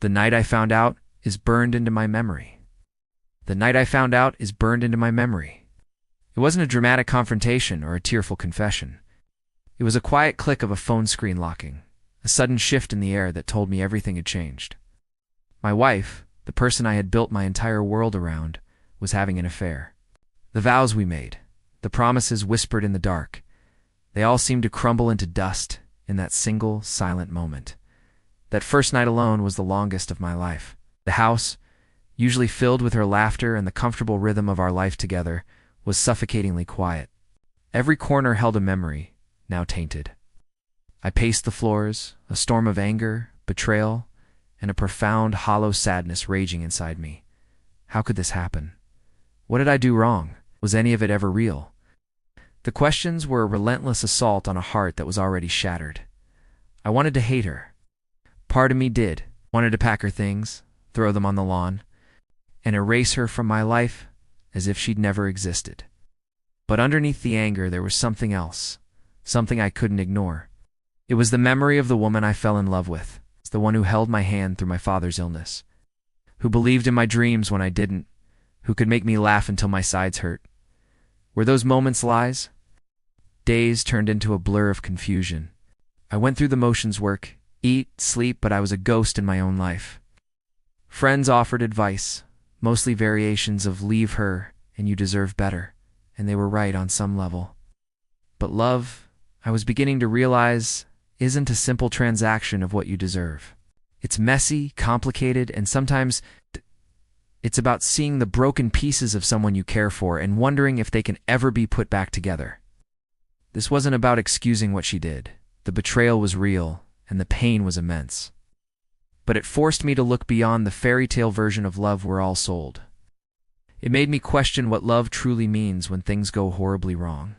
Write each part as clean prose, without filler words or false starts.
The night I found out is burned into my memory. The night I found out is burned into my memory. It wasn't a dramatic confrontation or a tearful confession. It was a quiet click of a phone screen locking, a sudden shift in the air that told me everything had changed. My wife, the person I had built my entire world around, was having an affair. The vows we made, the promises whispered in the dark, they all seemed to crumble into dust in that single, silent moment. That first night alone was the longest of my life. The house, usually filled with her laughter and the comfortable rhythm of our life together, was suffocatingly quiet. Every corner held a memory, now tainted. I paced the floors, a storm of anger, betrayal, and a profound, hollow sadness raging inside me. How could this happen? What did I do wrong? Was any of it ever real? The questions were a relentless assault on a heart that was already shattered. I wanted to hate her. Part of me did, wanted to pack her things, throw them on the lawn, and erase her from my life as if she'd never existed. But underneath the anger there was something else, something I couldn't ignore. It was the memory of the woman I fell in love with. It's the one who held my hand through my father's illness, who believed in my dreams when I didn't, who could make me laugh until my sides hurt. Were those moments lies? Days turned into a blur of confusion. I went through the motions: work, eat, sleep, but I was a ghost in my own life. Friends offered advice, mostly variations of leave her and you deserve better, and they were right on some level. But love, I was beginning to realize, isn't a simple transaction of what you deserve. It's messy, complicated, and sometimes it's about seeing the broken pieces of someone you care for and wondering if they can ever be put back together. This wasn't about excusing what she did. The betrayal was real, and the pain was immense. But it forced me to look beyond the fairy tale version of love we're all sold. It made me question what love truly means when things go horribly wrong.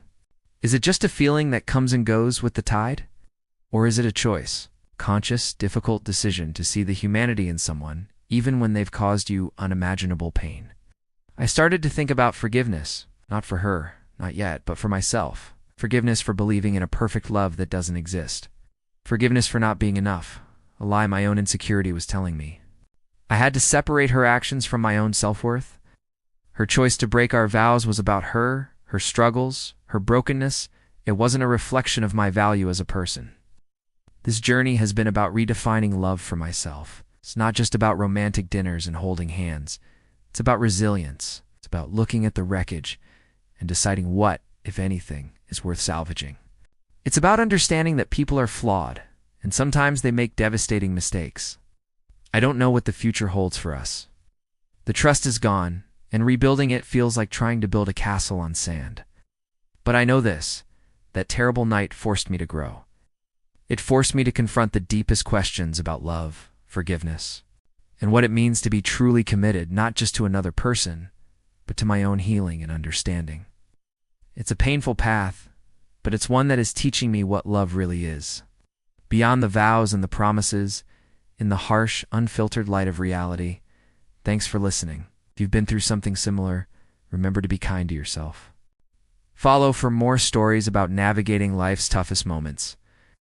Is it just a feeling that comes and goes with the tide? Or is it a choice, conscious, difficult decision to see the humanity in someone, even when they've caused you unimaginable pain? I started to think about forgiveness, not for her, not yet, but for myself. Forgiveness for believing in a perfect love that doesn't exist. Forgiveness for not being enough, a lie my own insecurity was telling me. I had to separate her actions from my own self-worth. Her choice to break our vows was about her struggles, her brokenness. It wasn't a reflection of my value as a person. This journey has been about redefining love for myself. It's not just about romantic dinners and holding hands. It's about resilience. It's about looking at the wreckage and deciding what, if anything, is worth salvaging. It's about understanding that people are flawed, and sometimes they make devastating mistakes. I don't know what the future holds for us. The trust is gone, and rebuilding it feels like trying to build a castle on sand. But I know this: that terrible night forced me to grow. It forced me to confront the deepest questions about love, forgiveness, and what it means to be truly committed, not just to another person, but to my own healing and understanding. It's a painful path, but it's one that is teaching me what love really is. Beyond the vows and the promises, in the harsh, unfiltered light of reality. Thanks for listening. If you've been through something similar, remember to be kind to yourself. Follow for more stories about navigating life's toughest moments.